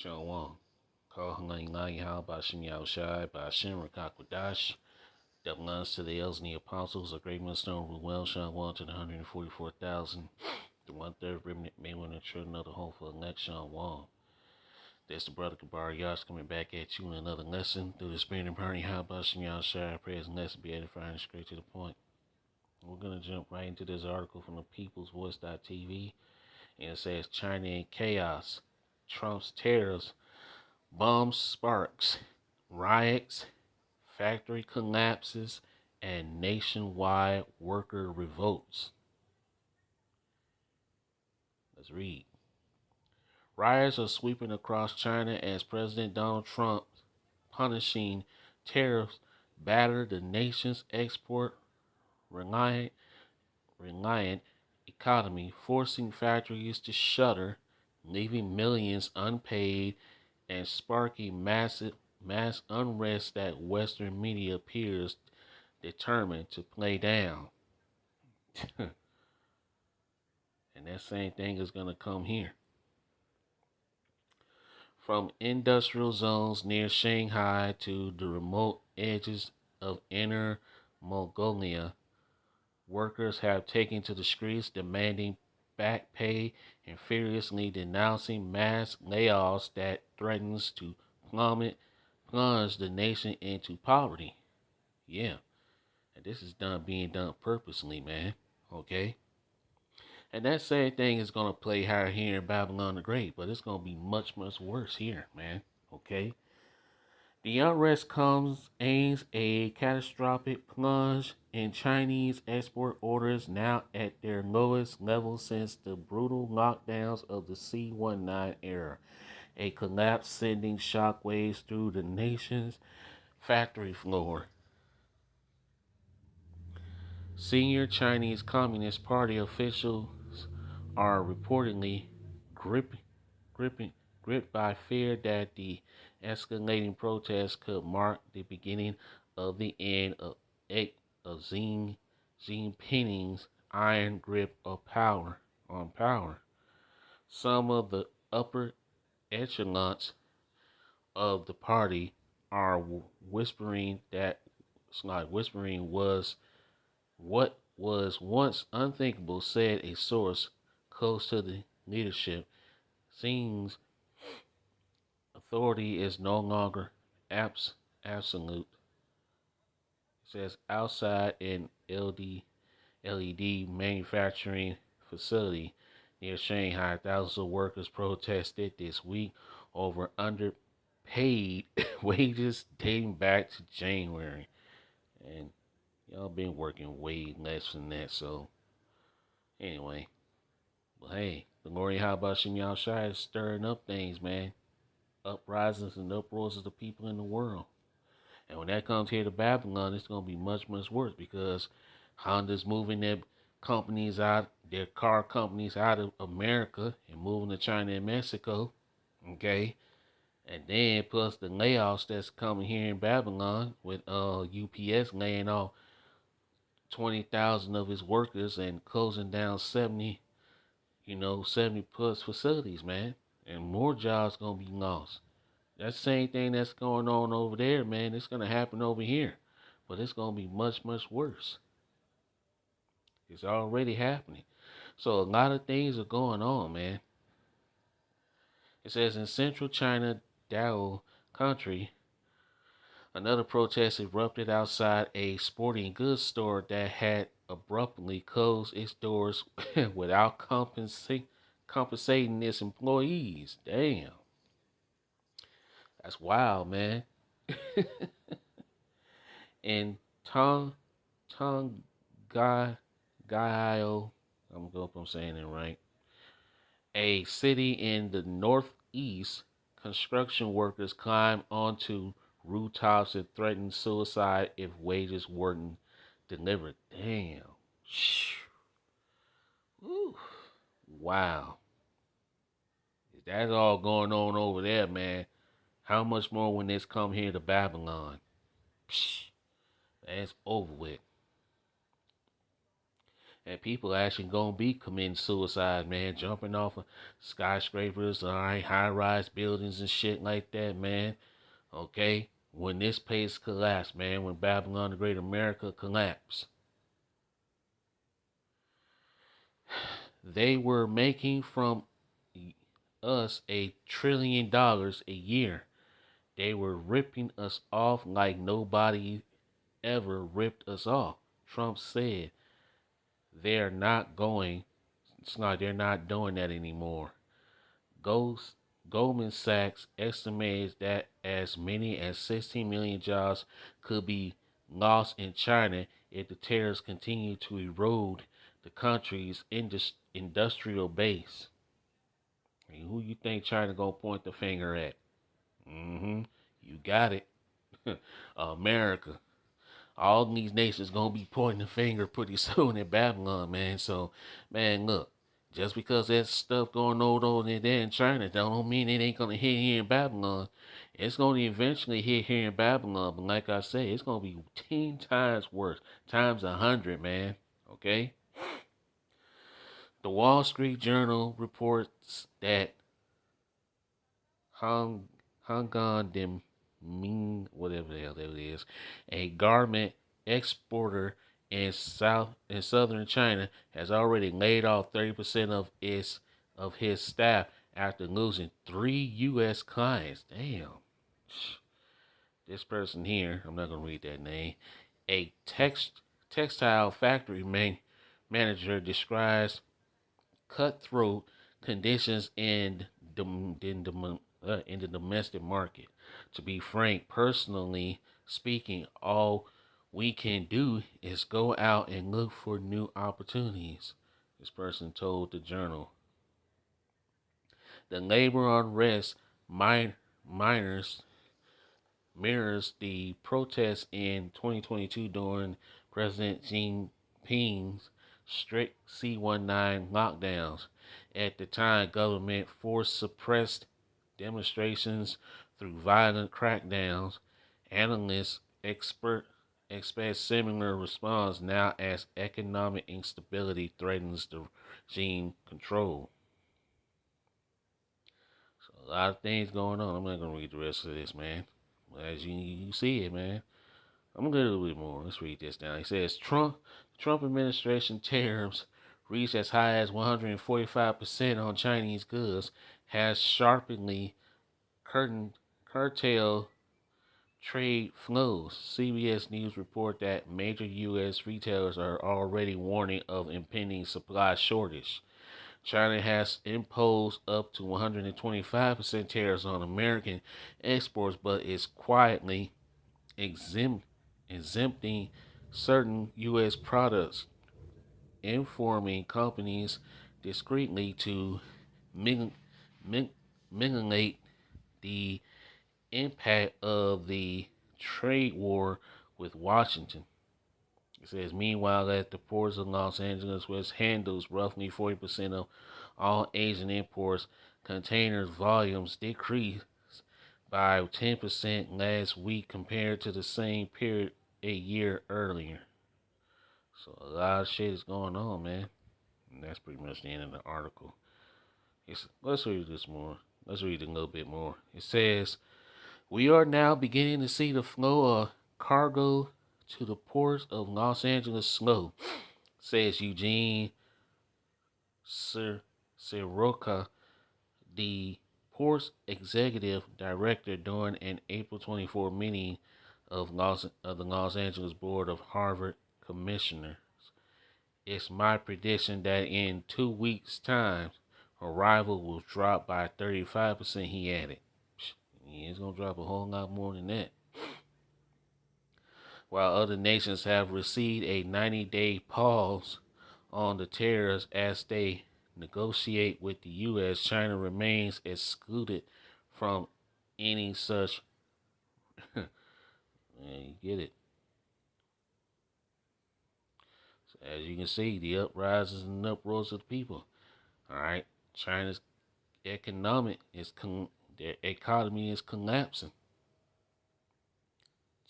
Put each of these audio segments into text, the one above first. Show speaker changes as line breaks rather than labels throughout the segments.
Shalom. Call Hangai How by Shem Yahushai by Shem Rakakwadash. Double honors to the elders and the apostles, a great millstone with well Shalom to the 144,000. The 1/3 remnant may win the children of the hopeful elect Shalom. That's the brother Kabar Yash coming back at you in another lesson through the spirit and burning how by Shem Yahushai. Prayers and lesson be edifying and straight to the point. We're going to jump right into this article from the People's Voice.tv. And it says China in chaos. Trump's tariffs. Bombs sparks, riots, factory collapses, and nationwide worker revolts. Let's read. Riots are sweeping across China as President Donald Trump punishing tariffs batter the nation's export reliant economy, forcing factories to shutter, leaving millions unpaid, and sparking mass unrest that Western media appears determined to play down. And that same thing is going to come here. From industrial zones near Shanghai to the remote edges of Inner Mongolia, workers have taken to the streets demanding back pay and furiously denouncing mass layoffs that threatens to plunge the nation into poverty. Yeah. And this is being done purposely, man. Okay? And that same thing is going to play higher here in Babylon the Great, but it's going to be much, much worse here, man. Okay? The unrest aims a catastrophic plunge in Chinese export orders now at their lowest level since the brutal lockdowns of the C-19 era. A collapse sending shockwaves through the nation's factory floor. Senior Chinese Communist Party officials are reportedly gripped by fear that the escalating protests could mark the beginning of the end of Xi Jinping's iron grip of power. Some of the upper echelons of the party are whispering was what was once unthinkable, said a source close to the leadership. Xing's authority is no longer absolute. It says outside an LED manufacturing facility near Shanghai, thousands of workers protested this week over underpaid wages dating back to January. And y'all been working way less than that, so anyway. But hey, the glory how about Shem Yahushai is stirring up things, man. Uprisings and uproars of the people in the world. And when that comes here to Babylon, it's going to be much, much worse because Honda's moving their car companies out of America and moving to China and Mexico. Okay. And then plus the layoffs that's coming here in Babylon with UPS laying off 20,000 of his workers and closing down 70 plus facilities, man. And more jobs going to be lost. That same thing that's going on over there, man, it's going to happen over here. But it's going to be much, much worse. It's already happening. So a lot of things are going on, man. It says in central China, Dao country, another protest erupted outside a sporting goods store that had abruptly closed its doors without compensating its employees. Damn. That's wild, man. In Tongayo, I'm going if I'm saying it right, a city in the northeast, construction workers climbed onto rooftops and threatened suicide if wages weren't delivered. Damn. Woo. Wow. If that's all going on over there, man, how much more when this come here to Babylon? That's over with. And people actually gonna be committing suicide, man, jumping off of skyscrapers, all right, high-rise buildings and shit like that, man. Okay, when this place collapsed, man, when Babylon the Great America collapsed, they were making from us $1 trillion a year. They were ripping us off like nobody ever ripped us off. Trump said they're not going. It's not. They're not doing that anymore. Goes, Goldman Sachs estimates that as many as 16 million jobs could be lost in China if the tariffs continue to erode the country's industrial base. And who you think China gonna point the finger at? You got it, America. All these nations gonna be pointing the finger pretty soon at Babylon, man. So, man, look, just because that stuff going on over there in China, don't mean it ain't gonna hit here in Babylon. It's gonna eventually hit here in Babylon, but like I say, it's gonna be 10 times worse, times 100, man. Okay. The Wall Street Journal reports that Hong Kong Ming, whatever the hell that is, a garment exporter in southern China, has already laid off 30% of his staff after losing 3 U.S. clients. Damn. This person here, I'm not gonna read that name. A textile factory manager describes cutthroat conditions in the domestic market. To be frank, personally speaking, all we can do is go out and look for new opportunities, this person told the Journal. The labor unrest miners mirrors the protests in 2022 during President Xi Jinping's strict C-19 lockdowns. At the time, government forced suppressed demonstrations through violent crackdowns. Analysts expect similar response now as economic instability threatens the regime control. So a lot of things going on. I'm not gonna read the rest of this, man. As you see it, man. I'm gonna get a little bit more. Let's read this down. He says Trump administration tariffs reached as high as 145% on Chinese goods, has sharply curtailed trade flows. CBS News report that major U.S. retailers are already warning of impending supply shortage. China has imposed up to 125% tariffs on American exports, but is quietly exempting certain U.S. products, informing companies discreetly to mitigate the impact of the trade war with Washington. It says, meanwhile, at the ports of Los Angeles, which handles roughly 40% of all Asian imports, containers volumes decreased by 10% last week compared to the same period a year earlier. So a lot of shit is going on, man. And that's pretty much the end of the article. Let's read this more. Let's read it a little bit more. It says, we are now beginning to see the flow of cargo to the ports of Los Angeles slow, says Eugene Soroka, the port's executive director, during an April 24 meeting of the Los Angeles Board of Harvard Commissioners. It's my prediction that in 2 weeks' time, arrival will drop by 35%, he added. Yeah, it's going to drop a whole lot more than that. While other nations have received a 90-day pause on the tariffs as they negotiate with the U.S., China remains excluded from any such. Yeah, you get it. So as you can see, the uprisings and uproars of the people. All right, China's their economy is collapsing.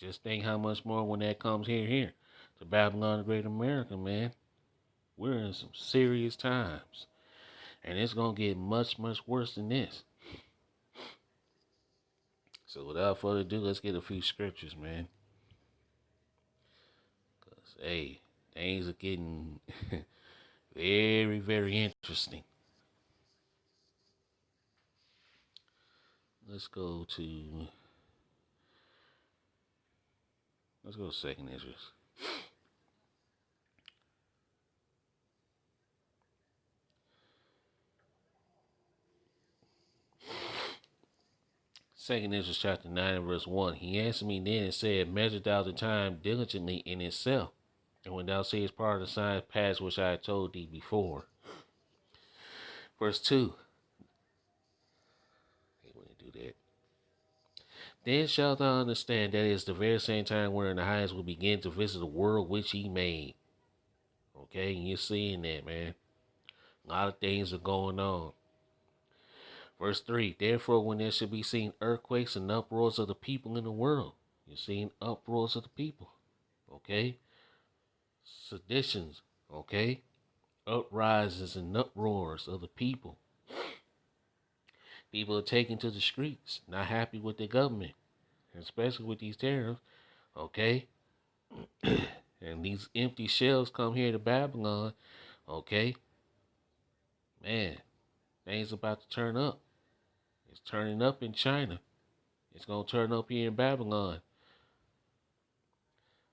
Just think how much more when that comes here to Babylon the Great America, man. We're in some serious times. And it's going to get much, much worse than this. So without further ado, let's get a few scriptures, man. Because, hey, things are getting very, very interesting. Let's go to Second Ezra. Second Ezra chapter 9 and verse 1. He answered me then and said, measure thou the time diligently in itself. And when thou seest part of the signs past which I had told thee before. Verse 2. Hey, when you do that. Then shalt thou understand that it is the very same time wherein the highest will begin to visit the world which he made. Okay, and you're seeing that, man. A lot of things are going on. Verse 3. Therefore, when there should be seen earthquakes and uproars of the people in the world. You're seeing uproars of the people. Okay? Seditions. Okay? Uprisings and uproars of the people. People are taken to the streets, not happy with the government, especially with these tariffs. Okay? And these empty shells come here to Babylon. Okay? Man, things about to turn up. It's turning up in China. It's going to turn up here in Babylon.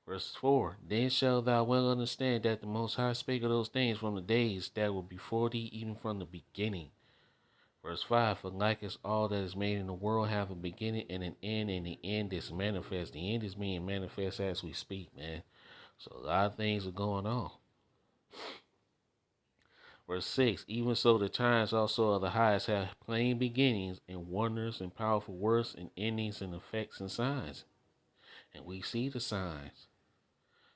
Verse 4. Then shalt thou well understand that the Most High spake of those things from the days that were before thee, even from the beginning. Verse 5. For like as all that is made in the world have a beginning and an end, and the end is manifest. The end is being manifest as we speak, man. So a lot of things are going on. Verse 6. Even so the times also of the highest have plain beginnings, and wonders, and powerful works, and endings, and effects, and signs. And we see the signs.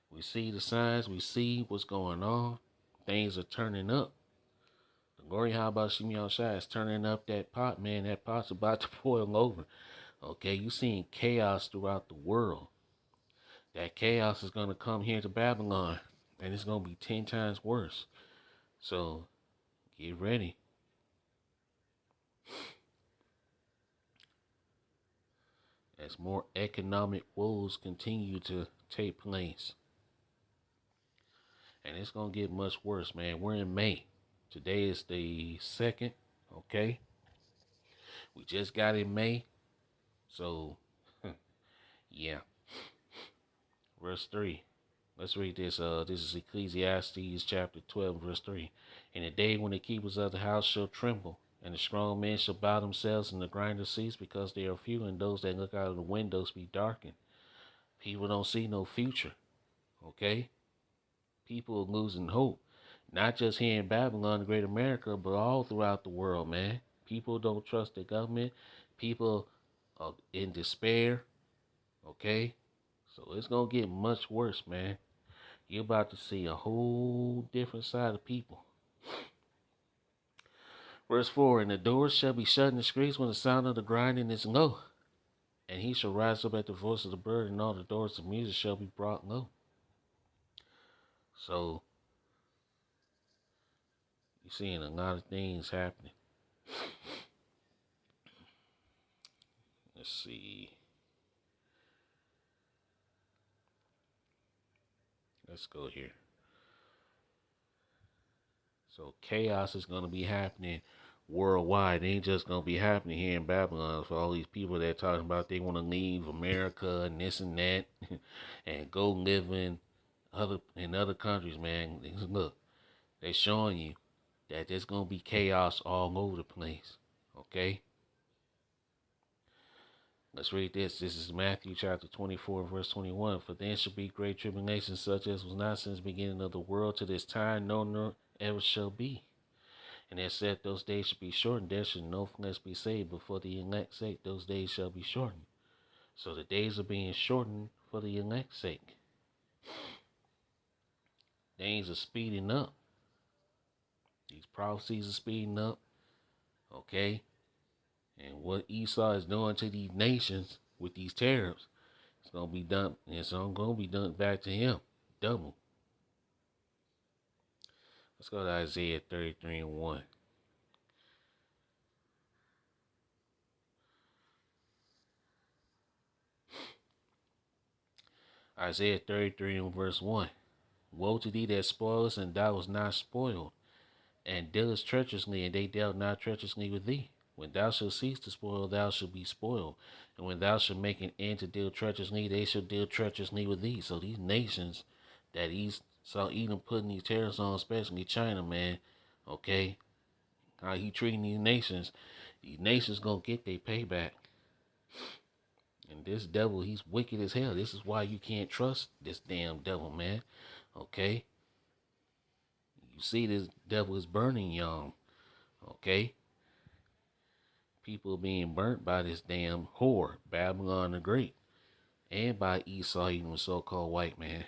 We see the signs. We see what's going on. Things are turning up. The glory, how about Shimi Shai is turning up that pot, man. That pot's about to boil over. Okay, you seeing chaos throughout the world. That chaos is going to come here to Babylon, and it's going to be 10 times worse. So, get ready. As more economic woes continue to take place. And it's going to get much worse, man. We're in May. Today is the 2nd, okay? We just got in May. So, yeah. Verse 3. Let's read this. This is Ecclesiastes chapter 12, verse 3. In the day when the keepers of the house shall tremble, and the strong men shall bow themselves, and the grinders cease, because they are few, and those that look out of the windows be darkened. People don't see no future, okay? People are losing hope. Not just here in Babylon, Great America, but all throughout the world, man. People don't trust the government. People are in despair, okay? So it's going to get much worse, man. You're about to see a whole different side of people. Verse 4, and the doors shall be shut in the streets when the sound of the grinding is low. And he shall rise up at the voice of the bird, and all the doors of music shall be brought low. So, you're seeing a lot of things happening. Let's see. Let's go here. So chaos is going to be happening worldwide. It ain't just going to be happening here in Babylon. For all these people that are talking about they want to leave America and this and that and go live in other countries, man. Look, they're showing you that there's going to be chaos all over the place. Okay? Let's read this. This is Matthew chapter 24, verse 21. For then shall be great tribulation, such as was not since the beginning of the world to this time, nor ever shall be. And it said those days shall be shortened, there shall no flesh be saved, but for the elect's sake those days shall be shortened. So the days are being shortened for the elect's sake. Things are speeding up. These prophecies are speeding up. Okay? And what Esau is doing to these nations with these tariffs, it's going to be done. It's going to be done back to him. Double. Let's go to Isaiah 33 and 1. Isaiah 33 and verse 1. Woe to thee that spoilest, and thou was not spoiled, and dealest treacherously, and they dealt not treacherously with thee. When thou shalt cease to spoil, thou shalt be spoiled. And when thou shalt make an end to deal treacherously, they shall deal treacherously with thee. So these nations that he's saw Edom putting these tariffs on, especially China, man, okay, how he treating these nations gonna get their payback. And this devil, he's wicked as hell. This is why you can't trust this damn devil, man. Okay? You see this devil is burning y'all. Okay? People being burnt by this damn whore, Babylon the Great, and by Esau, even the so-called white man.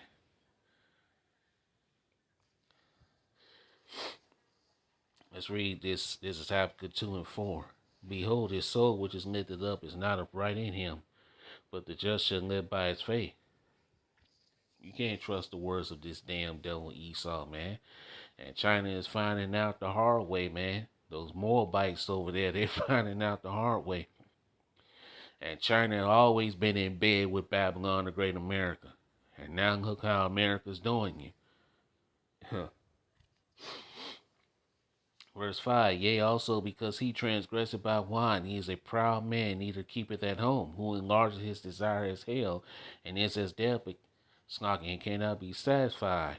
Let's read this. This is Habakkuk 2 and 4. Behold, his soul which is lifted up is not upright in him, but the just shall live by his faith. You can't trust the words of this damn devil Esau, man. And China is finding out the hard way, man. Those Moabites over there, they're finding out the hard way. And China has always been in bed with Babylon the Great America. And now look how America's doing you. Verse 5, yea, also because he transgressed by wine, he is a proud man, neither keepeth at home, who enlarges his desire as hell, and is as death, but snocking and cannot be satisfied.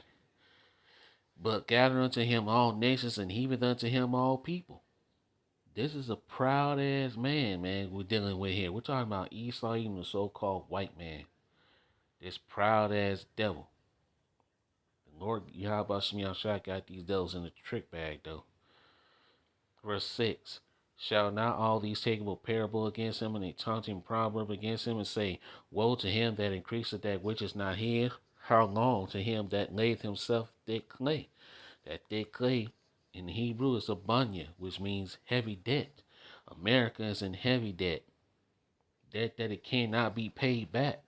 But gather unto him all nations, and heaveth unto him all people. This is a proud ass man, we're dealing with here. We're talking about Esau, even the so-called white man. This proud ass devil. The Lord Yahweh Shem Shai got these devils in the trick bag, though. Verse 6. Shall not all these take up a parable against him, and a taunting proverb against him, and say, woe to him that increaseth that which is not his? How long to him that layeth himself thick clay? That thick clay in Hebrew is a bunya, which means heavy debt. America is in heavy debt. Debt that it cannot be paid back.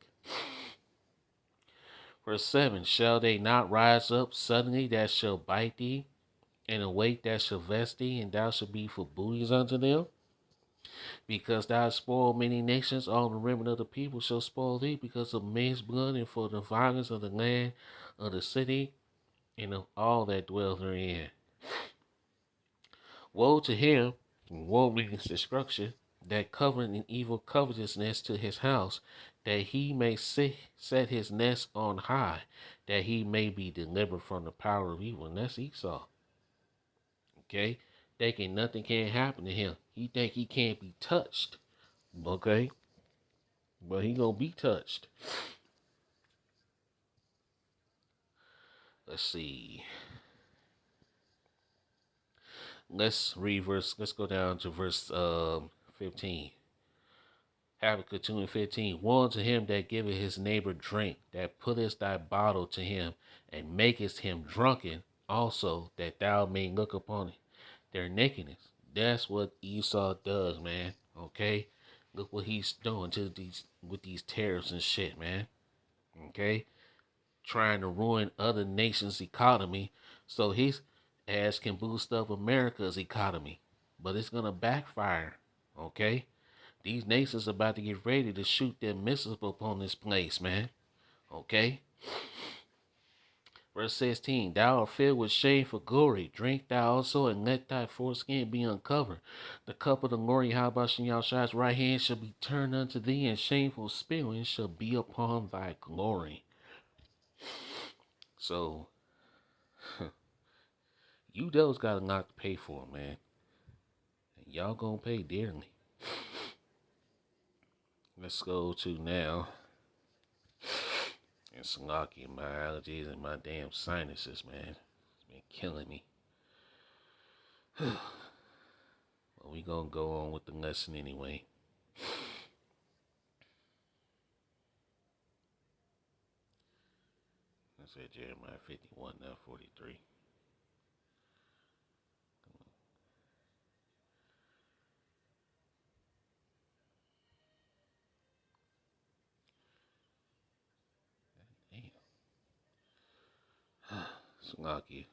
Verse 7. Shall they not rise up suddenly that shall bite thee, and awake that shall vest thee, and thou shalt be for booties unto them? Because thou hast spoiled many nations, all the remnant of the people shall spoil thee, because of men's blood, and for the violence of the land, of the city, and of all that dwell therein. Woe to him, woe means destruction, that covereth an evil covetousness to his house, that he may set his nest on high, that he may be delivered from the power of evil. And that's Esau. Okay? Thinking nothing can happen to him. He think he can't be touched. Okay? But he gonna be touched. Let's see. Let's go down to verse 15. Habakkuk 2 and 15. Woe unto him that giveth his neighbor drink, that puttest thy bottle to him, and makest him drunken, also that thou may look upon their nakedness. That's what Esau does, man. Okay? Look what he's doing with these tariffs and shit, man. Okay? Trying to ruin other nations' economy so his ass can boost up America's economy. But it's gonna backfire. Okay? These nations are about to get ready to shoot their missiles upon this place, man. Okay? Verse 16, thou art filled with shame for glory. Drink thou also, and let thy foreskin be uncovered. The cup of the glory, Habashan Yahshua's right hand shall be turned unto thee, and shameful spewing shall be upon thy glory. So, you devils got a lot to pay for, man. And y'all gonna pay dearly. Let's go to now. It's lucky, my allergies and my damn sinuses, man. It's been killing me. Well, we gonna go on with the lesson anyway. I said Jeremiah 51, now 43. Damn. It's lucky.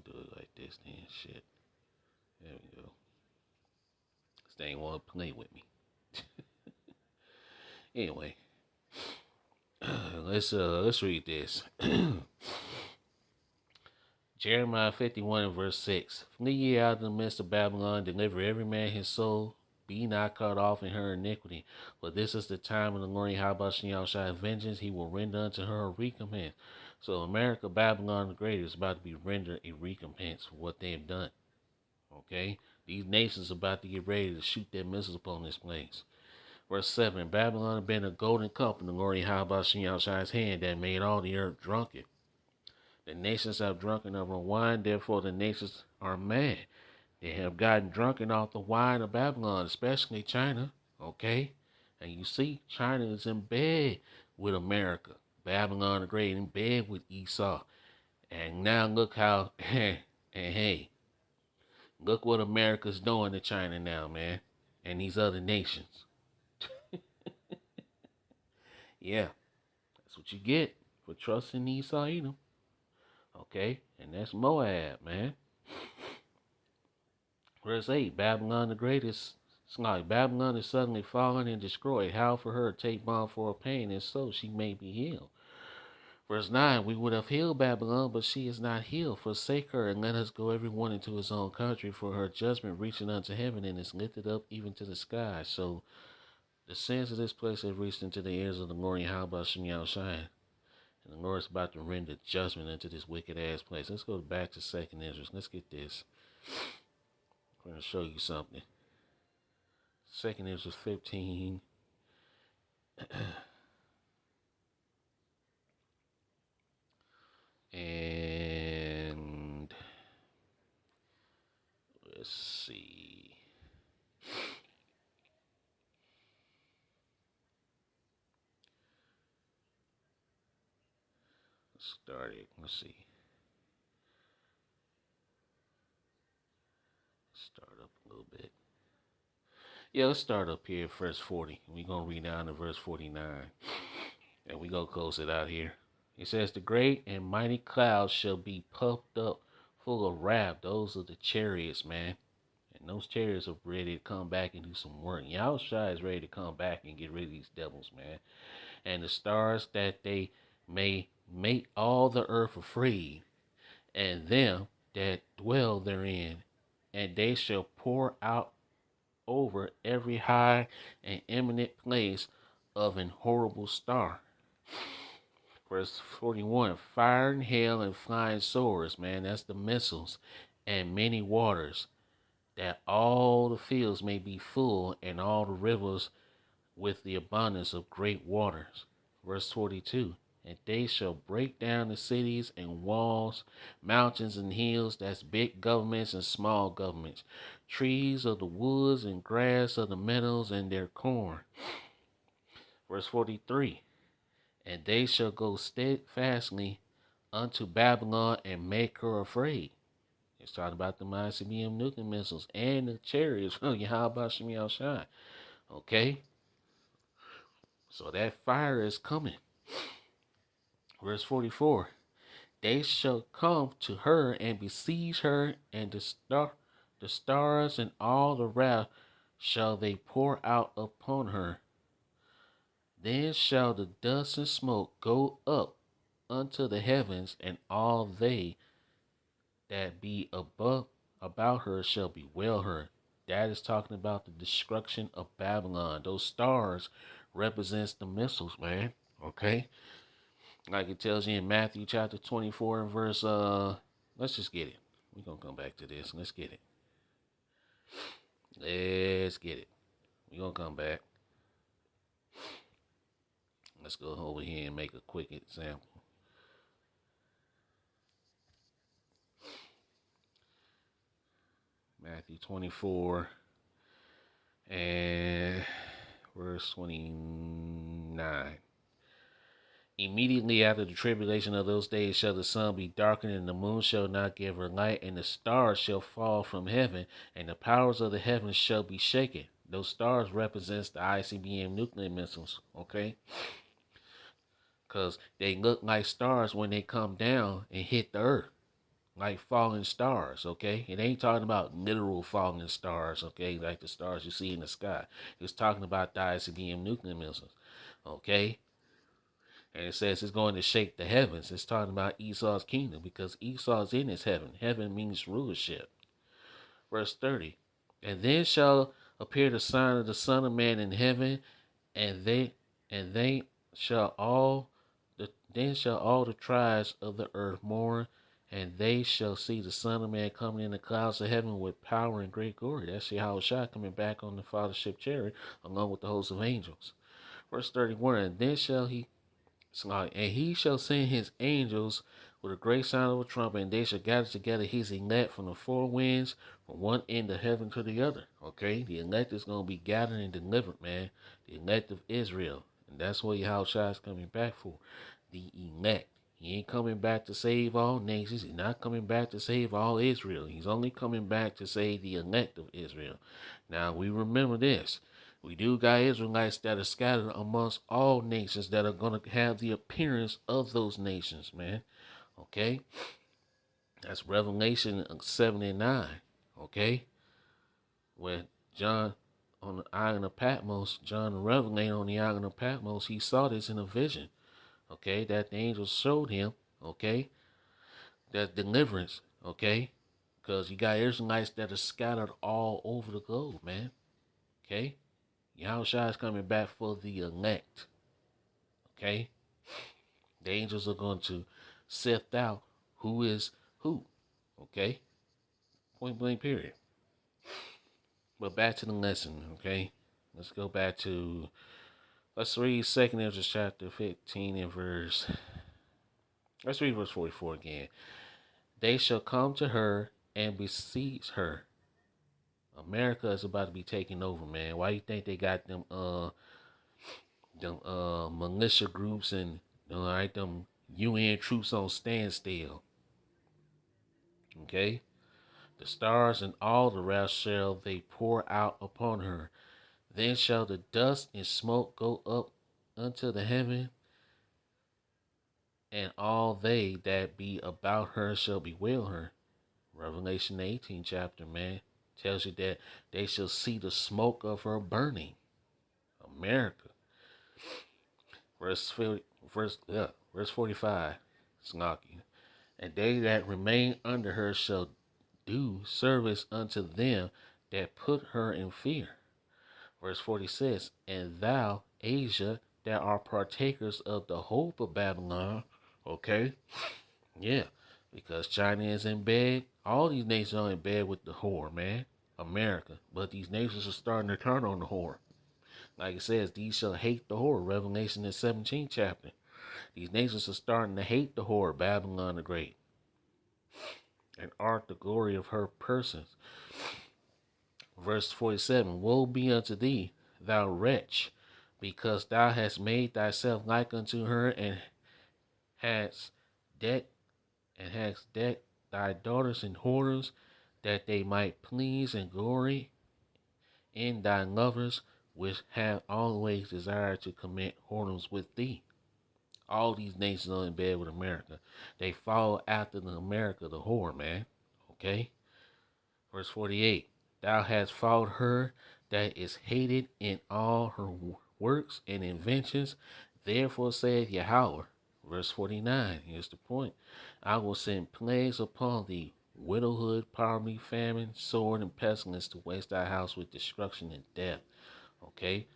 do it like this then. Shit. There we go. This thing want to play with me. Anyway, let's read this. Jeremiah 51 and verse 6. Flee ye out of the midst of Babylon, deliver every man his soul, be not cut off in her iniquity. For this is the time of the Lord Yahushua vengeance, he will render unto her a recompense. So America, Babylon the Great is about to be rendered a recompense for what they have done. Okay? These nations are about to get ready to shoot their missiles upon this place. Verse 7. Babylon had been a golden cup in the Lord Yahweh's hand that made all the earth drunken. The nations have drunken of her wine, therefore the nations are mad. They have gotten drunken off the wine of Babylon, especially China. Okay? And you see, China is in bed with America. Babylon the Great in bed with Esau. And now look how, and hey, look what America's doing to China now, man. And these other nations. Yeah, that's what you get for trusting Esau Edom. Okay? And that's Moab, man. Verse 8, Babylon the Great is like Babylon is suddenly fallen and destroyed. How for her take balm for her pain, and so she may be healed. Verse 9, we would have healed Babylon, but she is not healed. Forsake her, and let us go every one into his own country, for her judgment reaching unto heaven, and is lifted up even to the sky. So the sins of this place have reached into the ears of the Lord Yahweh Shem Shine. And the Lord's about to render judgment into this wicked ass place. Let's go back to 2nd Ezra. Let's get this. I'm going to show you something. 2nd Ezra 15. And let's see. Let's start it. Let's see. Start up a little bit. Yeah, let's start up here at verse 40. We're going to read down to verse 49. And we're going to close it out here. It says, the great and mighty clouds shall be puffed up full of wrath. Those are the chariots, man. And those chariots are ready to come back and do some work. Yahushua is ready to come back and get rid of these devils, man. And the stars that they may make all the earth afraid, and them that dwell therein, and they shall pour out over every high and eminent place of an horrible star. Verse 41, fire and hail and flying swords, man, that's the missiles, and many waters, that all the fields may be full, and all the rivers with the abundance of great waters. Verse 42, and they shall break down the cities and walls, mountains and hills, that's big governments and small governments, trees of the woods and grass of the meadows and their corn. Verse 43, and they shall go steadfastly unto Babylon and make her afraid. It's talking about the ICBM nuclear missiles and the chariots from Yahweh Shem Shai. Okay? So that fire is coming. Verse 44. They shall come to her and besiege her, and the stars and all the wrath shall they pour out upon her. Then shall the dust and smoke go up unto the heavens, and all they that be above about her shall bewail her. That is talking about the destruction of Babylon. Those stars represents the missiles, man. Okay? Like it tells you in Matthew chapter 24 and verse, let's just get it. We're going to come back to this. Let's get it. Let's get it. We're going to come back. Let's go over here and make a quick example. Matthew 24 and verse 29. Immediately after the tribulation of those days shall the sun be darkened, and the moon shall not give her light, and the stars shall fall from heaven, and the powers of the heavens shall be shaken. Those stars represents the ICBM nuclear missiles, okay? Because they look like stars when they come down and hit the earth. like falling stars, okay? It ain't talking about literal falling stars, okay, like the stars you see in the sky. It's talking about the ICBM nuclear missiles, okay? And it says it's going to shake the heavens. It's talking about Esau's kingdom because Esau's in his heaven. Heaven means rulership. Verse 30. And then shall appear the sign of the Son of Man in heaven, and they shall all then shall all the tribes of the earth mourn, and they shall see the Son of Man coming in the clouds of heaven with power and great glory. That's Yahushua coming back on the fathership chariot along with the host of angels. Verse 31, and then shall he and he shall send his angels with a great sound of a trumpet, and they shall gather together his elect from the four winds, from one end of heaven to the other. Okay, the elect is going to be gathered and delivered, man. The elect of Israel, and that's what Yahushua is coming back for. The elect. He ain't coming back to save all nations. He's not coming back to save all Israel. He's only coming back to save the elect of Israel. Now we remember this. We do got Israelites that are scattered amongst all nations that are going to have the appearance of those nations, man. Okay? That's Revelation 7 and 9. Okay? When John on the island of Patmos, John the Revelator on the island of Patmos, he saw this in a vision. Okay? That the angels showed him. Okay? That deliverance. Okay? Because you got Israelites that are scattered all over the globe, man. Okay? Yahushua is coming back for the elect. Okay? The angels are going to sift out who is who. Okay? Point blank, period. But back to the lesson, okay? Let's go back to, let's read 2nd Ezra chapter 15 and let's read verse 44 again. They shall come to her and besiege her. America is about to be taken over, man. Why you think they got them militia groups and them UN troops on standstill? Okay? The stars and all the wrath shall they pour out upon her. Then shall the dust and smoke go up unto the heaven, and all they that be about her shall bewail her. Revelation 18 chapter, man, tells you that they shall see the smoke of her burning. America. Verse 45. Snarky. And they that remain under her shall do service unto them that put her in fear. Verse 46, and thou, Asia, that are partakers of the hope of Babylon. Okay? Yeah, because China is in bed. All these nations are in bed with the whore, man. America. But these nations are starting to turn on the whore. Like it says, these shall hate the whore. Revelation in 17th chapter. These nations are starting to hate the whore, Babylon the Great, and art the glory of her persons. Verse 47, woe be unto thee, thou wretch, because thou hast made thyself like unto her, and hast decked thy daughters in whores, that they might please and glory in thy lovers, which have always desired to commit whoredoms with thee. All these nations are in bed with America. They follow after the America, the whore, man. Okay? Verse 48, thou hast followed her that is hated in all her works and inventions. Therefore saith Yahweh. Verse 49, here's the point. I will send plagues upon thee, widowhood, poverty, famine, sword, and pestilence to waste thy house with destruction and death. Okay?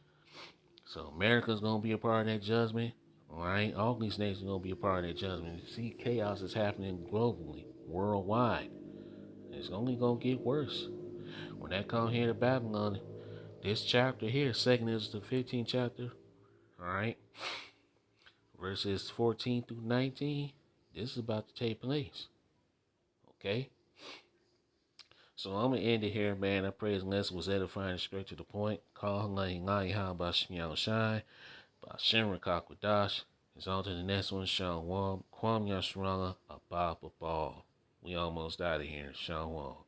So America's going to be a part of that judgment. All right? All these nations are going to be a part of that judgment. You see, chaos is happening globally, worldwide. It's only going to get worse. When that come here to Babylon, this chapter here, 2nd is the 15th chapter, all right, verses 14 through 19, this is about to take place, okay? So I'm going to end it here, man. I pray this lesson was edifying and straight to the point. Call Lai Ha Bashmiao Shai, Bashim Rakakwadash. It's on to the next one, Shalom, Kwam Yashrala, Abba Babal. We almost out of here, Shalom.